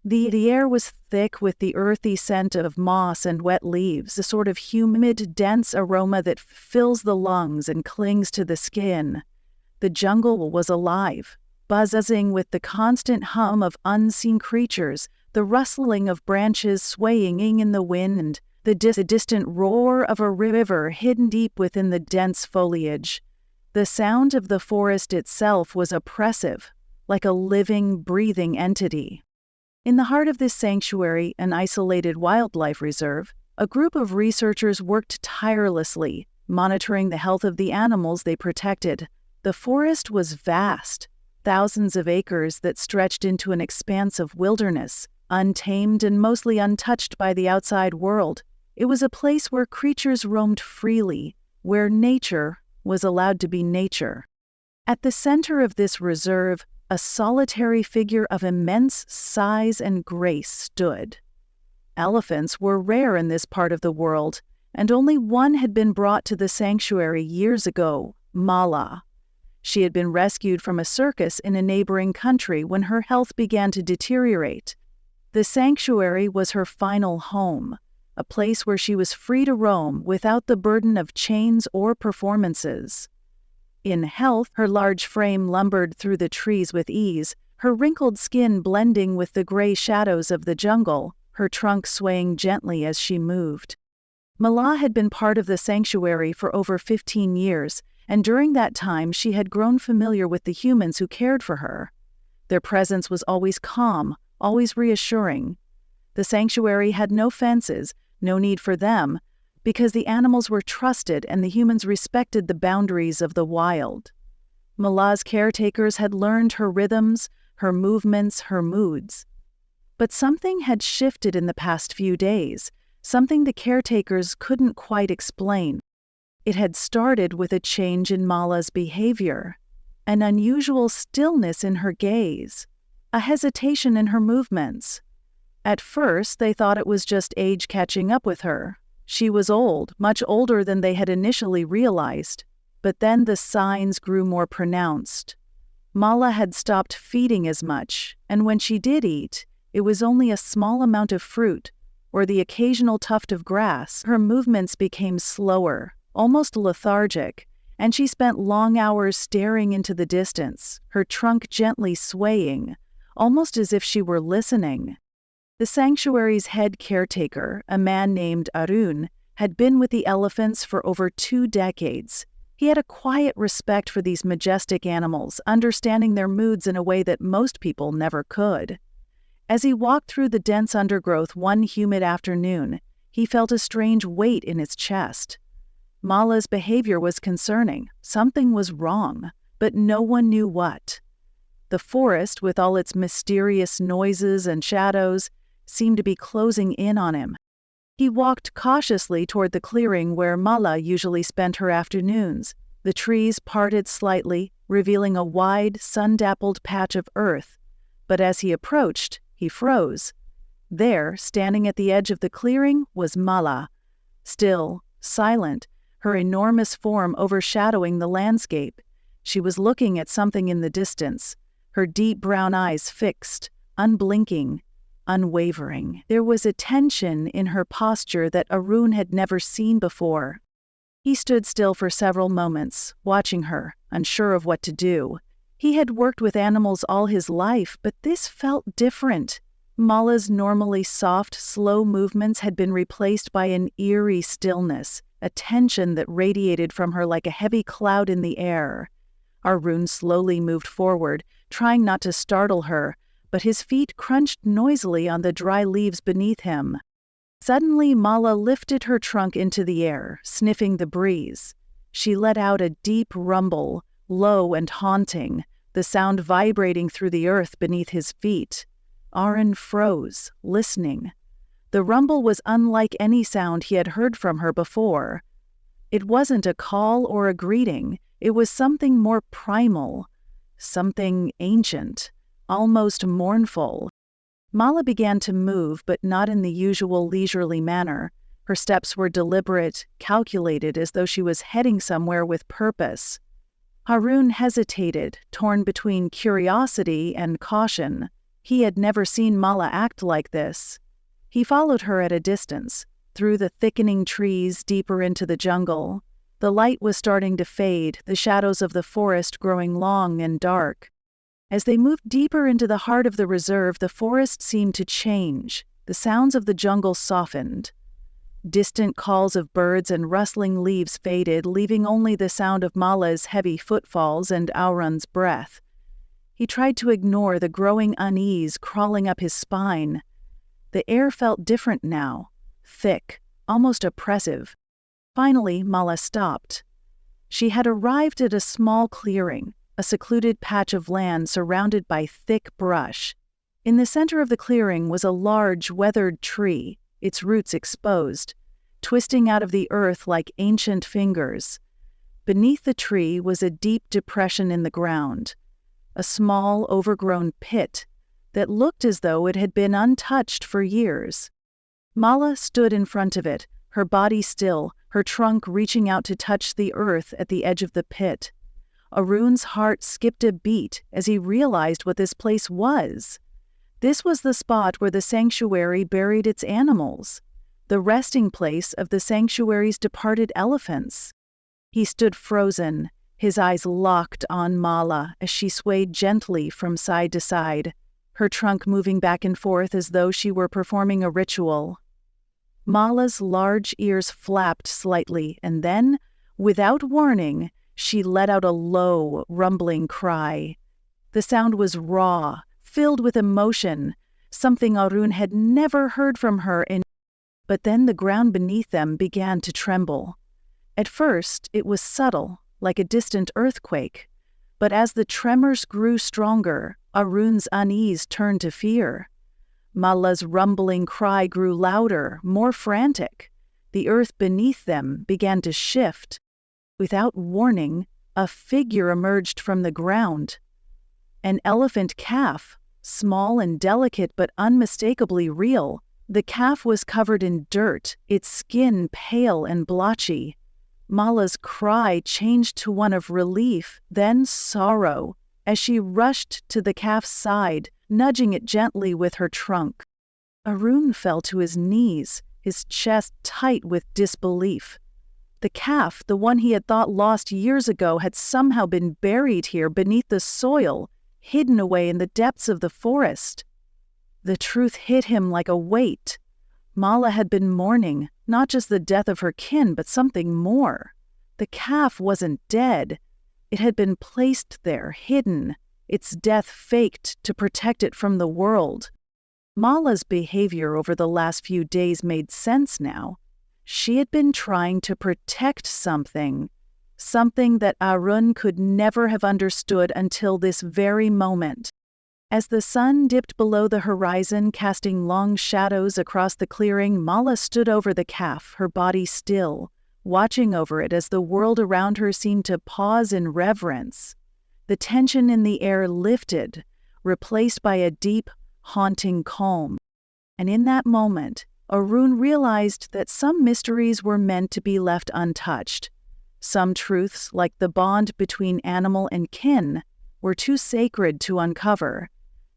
The air was thick with the earthy scent of moss and wet leaves, a sort of humid, dense aroma that fills the lungs and clings to the skin. The jungle was alive, buzzing with the constant hum of unseen creatures, the rustling of branches swaying in the wind, the distant roar of a river hidden deep within the dense foliage. The sound of the forest itself was oppressive, like a living, breathing entity. In the heart of this sanctuary, an isolated wildlife reserve, a group of researchers worked tirelessly, monitoring the health of the animals they protected. The forest was vast, thousands of acres that stretched into an expanse of wilderness, untamed and mostly untouched by the outside world. It was a place where creatures roamed freely, where nature was allowed to be nature. At the center of this reserve, a solitary figure of immense size and grace stood. Elephants were rare in this part of the world, and only one had been brought to the sanctuary years ago, Mala. She had been rescued from a circus in a neighboring country when her health began to deteriorate. The sanctuary was her final home, a place where she was free to roam without the burden of chains or performances. In health, her large frame lumbered through the trees with ease, her wrinkled skin blending with the gray shadows of the jungle, her trunk swaying gently as she moved. Mala had been part of the sanctuary for over 15 years, and during that time she had grown familiar with the humans who cared for her. Their presence was always calm, always reassuring. The sanctuary had no fences, no need for them, because the animals were trusted and the humans respected the boundaries of the wild. Mala's caretakers had learned her rhythms, her movements, her moods. But something had shifted in the past few days, something the caretakers couldn't quite explain. It had started with a change in Mala's behavior, an unusual stillness in her gaze, a hesitation in her movements. At first, they thought it was just age catching up with her. She was old, much older than they had initially realized, but then the signs grew more pronounced. Mala had stopped feeding as much, and when she did eat, it was only a small amount of fruit or the occasional tuft of grass. Her movements became slower, almost lethargic, and she spent long hours staring into the distance, her trunk gently swaying, almost as if she were listening. The sanctuary's head caretaker, a man named Arun, had been with the elephants for over 2 decades. He had a quiet respect for these majestic animals, understanding their moods in a way that most people never could. As he walked through the dense undergrowth one humid afternoon, he felt a strange weight in his chest. Mala's behavior was concerning. Something was wrong, but no one knew what. The forest, with all its mysterious noises and shadows, seemed to be closing in on him. He walked cautiously toward the clearing where Mala usually spent her afternoons. The trees parted slightly, revealing a wide, sun-dappled patch of earth. But as he approached, he froze. There, standing at the edge of the clearing, was Mala. Still, silent, her enormous form overshadowing the landscape. She was looking at something in the distance, her deep brown eyes fixed, unblinking, unwavering. There was a tension in her posture that Arun had never seen before. He stood still for several moments, watching her, unsure of what to do. He had worked with animals all his life, but this felt different. Mala's normally soft, slow movements had been replaced by an eerie stillness, a tension that radiated from her like a heavy cloud in the air. Arun slowly moved forward, trying not to startle her, but his feet crunched noisily on the dry leaves beneath him. Suddenly, Mala lifted her trunk into the air, sniffing the breeze. She let out a deep rumble, low and haunting, the sound vibrating through the earth beneath his feet. Arun froze, listening. The rumble was unlike any sound he had heard from her before. It wasn't a call or a greeting. It was something more primal, something ancient, almost mournful. Mala began to move, but not in the usual leisurely manner. Her steps were deliberate, calculated, as though she was heading somewhere with purpose. Arun hesitated, torn between curiosity and caution. He had never seen Mala act like this. He followed her at a distance, through the thickening trees deeper into the jungle. The light was starting to fade, the shadows of the forest growing long and dark. As they moved deeper into the heart of the reserve, the forest seemed to change. The sounds of the jungle softened. Distant calls of birds and rustling leaves faded, leaving only the sound of Mala's heavy footfalls and Auron's breath. He tried to ignore the growing unease crawling up his spine. The air felt different now, thick, almost oppressive. Finally, Mala stopped. She had arrived at a small clearing, a secluded patch of land surrounded by thick brush. In the center of the clearing was a large, weathered tree, its roots exposed, twisting out of the earth like ancient fingers. Beneath the tree was a deep depression in the ground, a small, overgrown pit that looked as though it had been untouched for years. Mala stood in front of it, her body still, her trunk reaching out to touch the earth at the edge of the pit. Arun's heart skipped a beat as he realized what this place was. This was the spot where the sanctuary buried its animals, the resting place of the sanctuary's departed elephants. He stood frozen, his eyes locked on Mala as she swayed gently from side to side, her trunk moving back and forth as though she were performing a ritual. Mala's large ears flapped slightly, and then, without warning, she let out a low, rumbling cry. The sound was raw, filled with emotion, something Arun had never heard from her in. But then the ground beneath them began to tremble. At first, it was subtle, like a distant earthquake. But as the tremors grew stronger, Arun's unease turned to fear. Mala's rumbling cry grew louder, more frantic. The earth beneath them began to shift. Without warning, a figure emerged from the ground. An elephant calf, small and delicate but unmistakably real. The calf was covered in dirt, its skin pale and blotchy. Mala's cry changed to one of relief, then sorrow, as she rushed to the calf's side, nudging it gently with her trunk. Arun fell to his knees, his chest tight with disbelief. The calf, the one he had thought lost years ago, had somehow been buried here beneath the soil, hidden away in the depths of the forest. The truth hit him like a weight. Mala had been mourning, not just the death of her kin, but something more. The calf wasn't dead. It had been placed there, hidden, its death faked to protect it from the world. Mala's behavior over the last few days made sense now. She had been trying to protect something that Arun could never have understood until this very moment. As the sun dipped below the horizon, casting long shadows across the clearing, Mala stood over the calf, her body still, watching over it as the world around her seemed to pause in reverence. The tension in the air lifted, replaced by a deep, haunting calm. And in that moment, Arun realized that some mysteries were meant to be left untouched. Some truths, like the bond between animal and kin, were too sacred to uncover.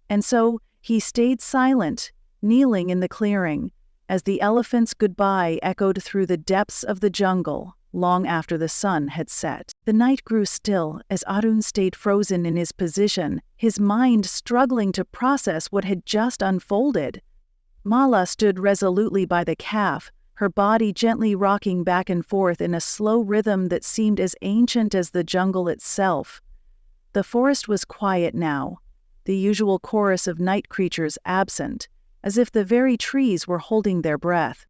And so he stayed silent, kneeling in the clearing, as the elephant's goodbye echoed through the depths of the jungle long after the sun had set. The night grew still as Arun stayed frozen in his position, his mind struggling to process what had just unfolded. Mala stood resolutely by the calf, her body gently rocking back and forth in a slow rhythm that seemed as ancient as the jungle itself. The forest was quiet now, the usual chorus of night creatures absent, as if the very trees were holding their breath.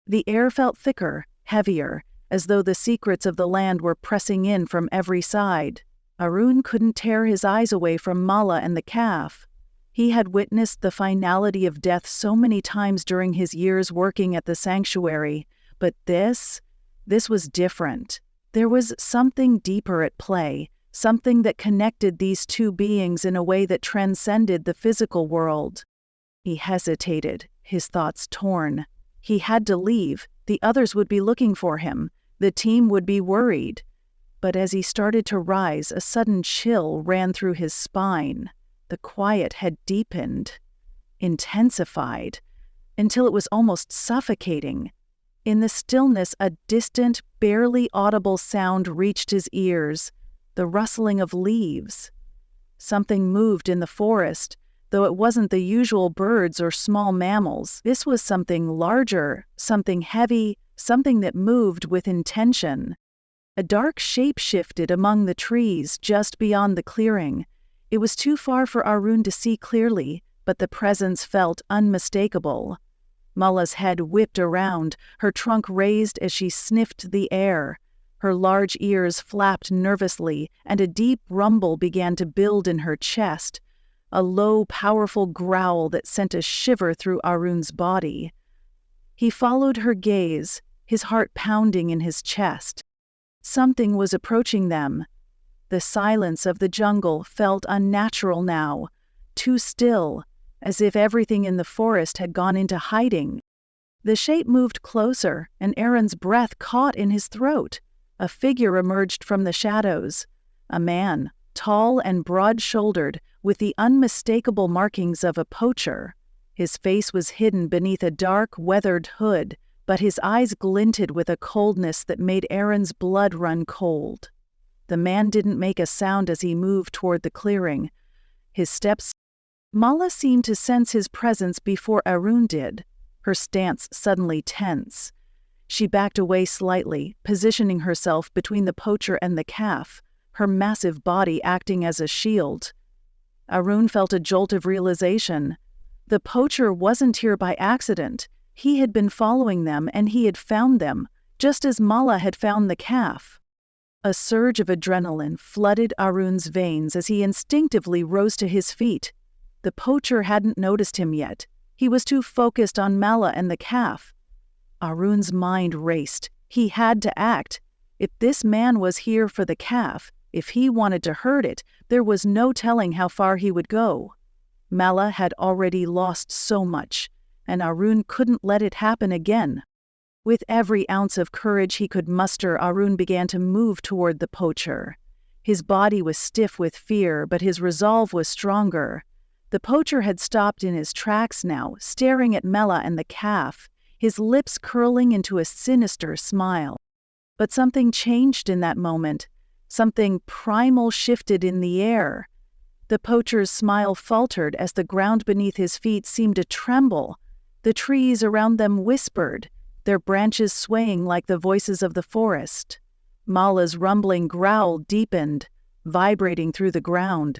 The air felt thicker, heavier, as though the secrets of the land were pressing in from every side. Arun couldn't tear his eyes away from Mala and the calf. He had witnessed the finality of death so many times during his years working at the sanctuary, but this was different. There was something deeper at play, something that connected these two beings in a way that transcended the physical world. He hesitated, his thoughts torn. He had to leave. The others would be looking for him. The team would be worried. But as he started to rise, a sudden chill ran through his spine. the quiet had deepened, intensified, until it was almost suffocating. In the stillness, a distant, barely audible sound reached his ears, the rustling of leaves. Something moved in the forest, though it wasn't the usual birds or small mammals. This was something larger, something heavy, something that moved with intention. A dark shape shifted among the trees just beyond the clearing. It was too far for Arun to see clearly, but the presence felt unmistakable. Mala's head whipped around, her trunk raised as she sniffed the air. Her large ears flapped nervously, and a deep rumble began to build in her chest, a low, powerful growl that sent a shiver through Arun's body. He followed her gaze, his heart pounding in his chest. Something was approaching them. The silence of the jungle felt unnatural now, too still, as if everything in the forest had gone into hiding. The shape moved closer, and Aaron's breath caught in his throat. A figure emerged from the shadows. A man, tall and broad-shouldered, with the unmistakable markings of a poacher. His face was hidden beneath a dark, weathered hood, but his eyes glinted with a coldness that made Aaron's blood run cold. The man didn't make a sound as he moved toward the clearing. His steps. Mala seemed to sense his presence before Arun did, her stance suddenly tense. She backed away slightly, positioning herself between the poacher and the calf, her massive body acting as a shield. Arun felt a jolt of realization. The poacher wasn't here by accident. He had been following them, and he had found them, just as Mala had found the calf. A surge of adrenaline flooded Arun's veins as he instinctively rose to his feet. The poacher hadn't noticed him yet. He was too focused on Mala and the calf. Arun's mind raced. He had to act. If this man was here for the calf, if he wanted to hurt it, there was no telling how far he would go. Mala had already lost so much, and Arun couldn't let it happen again. With every ounce of courage he could muster, Arun began to move toward the poacher. His body was stiff with fear, but his resolve was stronger. The poacher had stopped in his tracks now, staring at Mala and the calf, his lips curling into a sinister smile. But something changed in that moment. Something primal shifted in the air. The poacher's smile faltered as the ground beneath his feet seemed to tremble. The trees around them whispered, their branches swaying like the voices of the forest. Mala's rumbling growl deepened, vibrating through the ground.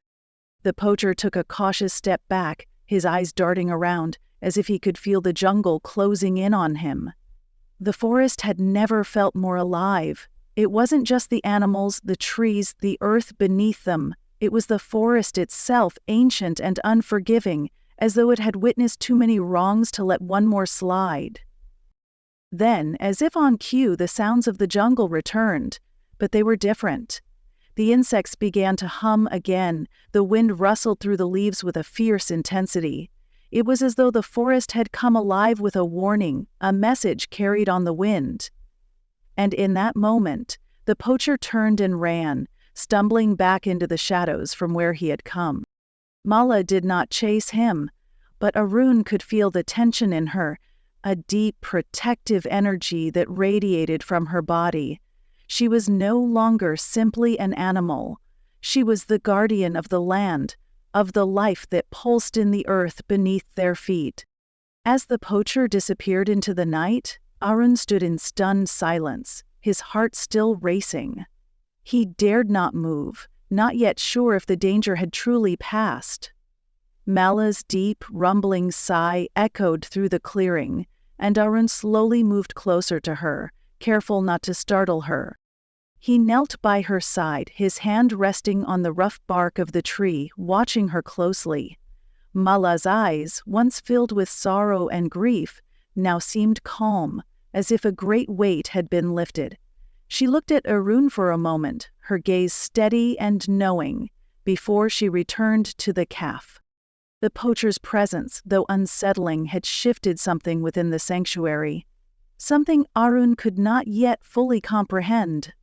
The poacher took a cautious step back, his eyes darting around, as if he could feel the jungle closing in on him. The forest had never felt more alive. It wasn't just the animals, the trees, the earth beneath them. It was the forest itself, ancient and unforgiving, as though it had witnessed too many wrongs to let one more slide. Then, as if on cue, the sounds of the jungle returned, but they were different. The insects began to hum again, the wind rustled through the leaves with a fierce intensity. It was as though the forest had come alive with a warning, a message carried on the wind. And in that moment, the poacher turned and ran, stumbling back into the shadows from where he had come. Mala did not chase him, but Arun could feel the tension in her, a deep, protective energy that radiated from her body. She was no longer simply an animal. She was the guardian of the land, of the life that pulsed in the earth beneath their feet. As the poacher disappeared into the night, Arun stood in stunned silence, his heart still racing. He dared not move, not yet sure if the danger had truly passed. Mala's deep, rumbling sigh echoed through the clearing, and Arun slowly moved closer to her, careful not to startle her. He knelt by her side, his hand resting on the rough bark of the tree, watching her closely. Mala's eyes, once filled with sorrow and grief, now seemed calm, as if a great weight had been lifted. She looked at Arun for a moment, her gaze steady and knowing, before she returned to the calf. The poacher's presence, though unsettling, had shifted something within the sanctuary, something Arun could not yet fully comprehend.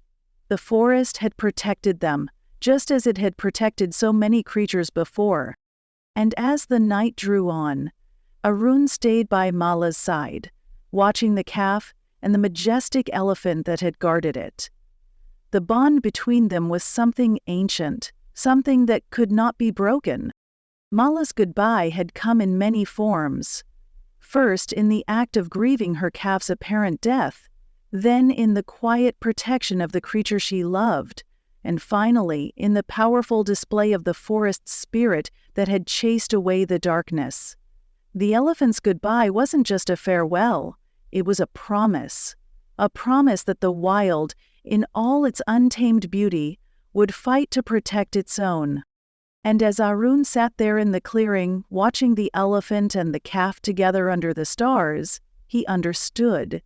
The forest had protected them, just as it had protected so many creatures before. And as the night drew on, Arun stayed by Mala's side, watching the calf and the majestic elephant that had guarded it. The bond between them was something ancient, something that could not be broken. Mala's goodbye had come in many forms. First, in the act of grieving her calf's apparent death, then in the quiet protection of the creature she loved, and finally in the powerful display of the forest's spirit that had chased away the darkness. The elephant's goodbye wasn't just a farewell, it was a promise that the wild, in all its untamed beauty, would fight to protect its own. And as Arun sat there in the clearing, watching the elephant and the calf together under the stars, he understood.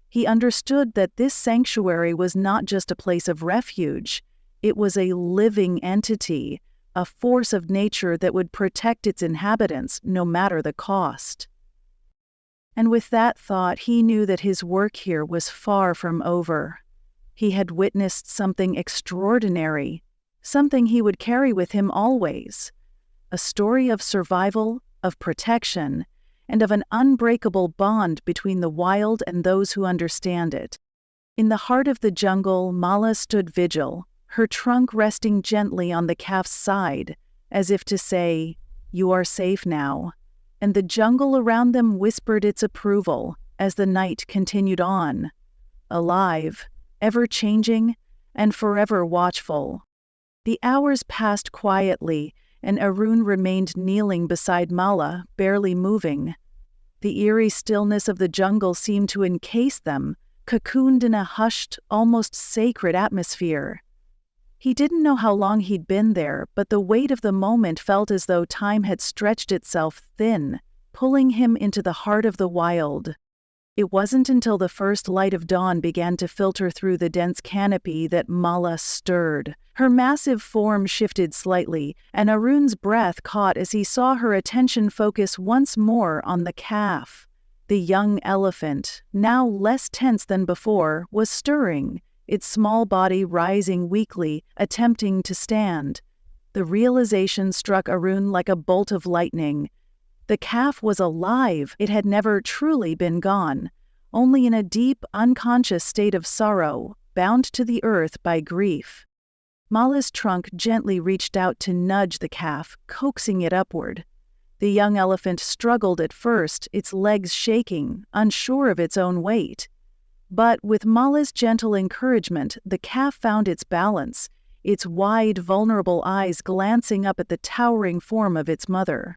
He understood that this sanctuary was not just a place of refuge. It was a living entity, a force of nature that would protect its inhabitants no matter the cost. And with that thought, he knew that his work here was far from over. He had witnessed something extraordinary, something he would carry with him always. A story of survival, of protection, and of an unbreakable bond between the wild and those who understand it. In the heart of the jungle, Mala stood vigil, her trunk resting gently on the calf's side, as if to say, "You are safe now." And the jungle around them whispered its approval as the night continued on, alive, ever-changing, and forever watchful. The hours passed quietly, and Arun remained kneeling beside Mala, barely moving. The eerie stillness of the jungle seemed to encase them, cocooned in a hushed, almost sacred atmosphere. He didn't know how long he'd been there, but the weight of the moment felt as though time had stretched itself thin, pulling him into the heart of the wild. It wasn't until the first light of dawn began to filter through the dense canopy that Mala stirred. Her massive form shifted slightly, and Arun's breath caught as he saw her attention focus once more on the calf. The young elephant, now less tense than before, was stirring, its small body rising weakly, attempting to stand. The realization struck Arun like a bolt of lightning. The calf was alive. It had never truly been gone, only in a deep, unconscious state of sorrow, bound to the earth by grief. Mala's trunk gently reached out to nudge the calf, coaxing it upward. The young elephant struggled at first, its legs shaking, unsure of its own weight. But with Mala's gentle encouragement, the calf found its balance, its wide, vulnerable eyes glancing up at the towering form of its mother.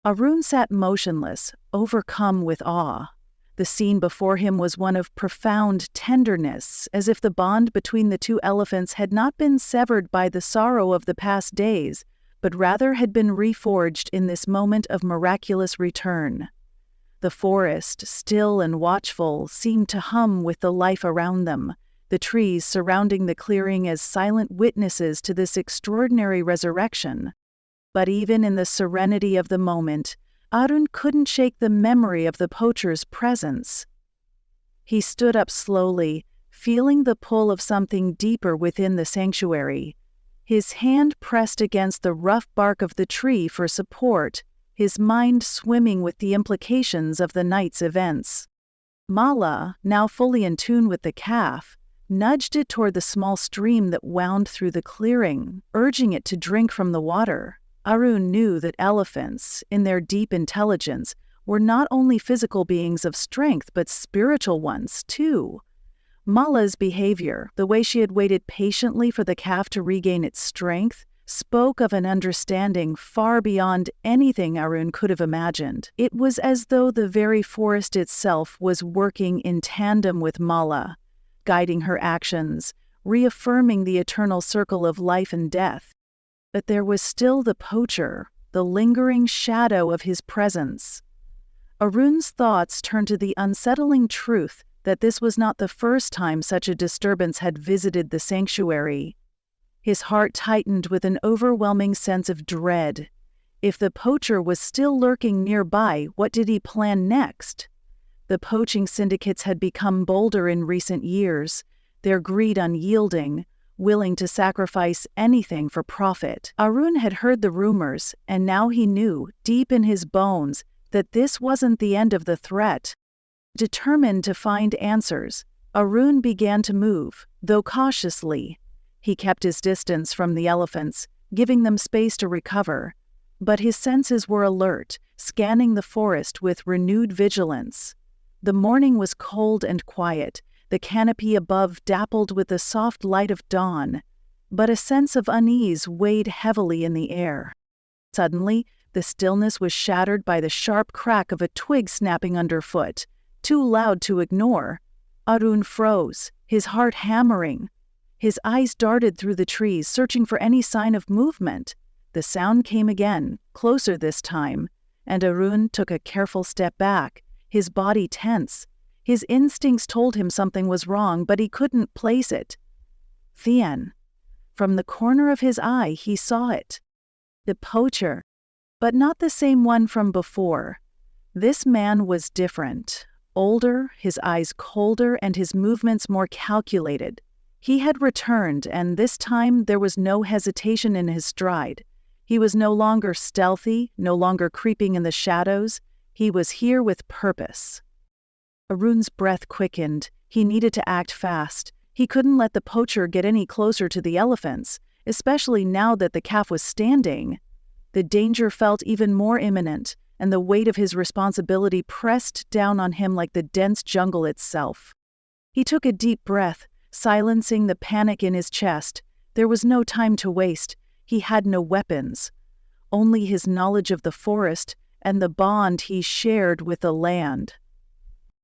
Arun sat motionless, overcome with awe. The scene before him was one of profound tenderness, as if the bond between the two elephants had not been severed by the sorrow of the past days, but rather had been reforged in this moment of miraculous return. The forest, still and watchful, seemed to hum with the life around them, the trees surrounding the clearing as silent witnesses to this extraordinary resurrection. But even in the serenity of the moment, Arun couldn't shake the memory of the poacher's presence. He stood up slowly, feeling the pull of something deeper within the sanctuary. His hand pressed against the rough bark of the tree for support, his mind swimming with the implications of the night's events. Mala, now fully in tune with the calf, nudged it toward the small stream that wound through the clearing, urging it to drink from the water. Arun knew that elephants, in their deep intelligence, were not only physical beings of strength but spiritual ones, too. Mala's behavior, the way she had waited patiently for the calf to regain its strength, spoke of an understanding far beyond anything Arun could have imagined. It was as though the very forest itself was working in tandem with Mala, guiding her actions, reaffirming the eternal circle of life and death. But there was still the poacher, the lingering shadow of his presence. Arun's thoughts turned to the unsettling truth that this was not the first time such a disturbance had visited the sanctuary. His heart tightened with an overwhelming sense of dread. If the poacher was still lurking nearby, what did he plan next? The poaching syndicates had become bolder in recent years, their greed unyielding, willing to sacrifice anything for profit. Arun had heard the rumors, and now he knew, deep in his bones, that this wasn't the end of the threat. Determined to find answers, Arun began to move, though cautiously. He kept his distance from the elephants, giving them space to recover. But his senses were alert, scanning the forest with renewed vigilance. The morning was cold and quiet, the canopy above dappled with the soft light of dawn, but a sense of unease weighed heavily in the air. Suddenly, the stillness was shattered by the sharp crack of a twig snapping underfoot, too loud to ignore. Arun froze, his heart hammering. His eyes darted through the trees, searching for any sign of movement. The sound came again, closer this time, and Arun took a careful step back, his body tense. His instincts told him something was wrong, but he couldn't place it. Thien. From the corner of his eye, he saw it. The poacher, but not the same one from before. This man was different. Older, his eyes colder, and his movements more calculated. He had returned, and this time there was no hesitation in his stride. He was no longer stealthy, no longer creeping in the shadows. He was here with purpose. Arun's breath quickened. He needed to act fast. He couldn't let the poacher get any closer to the elephants, especially now that the calf was standing. The danger felt even more imminent, and the weight of his responsibility pressed down on him like the dense jungle itself. He took a deep breath, silencing the panic in his chest. There was no time to waste. He had no weapons, only his knowledge of the forest and the bond he shared with the land.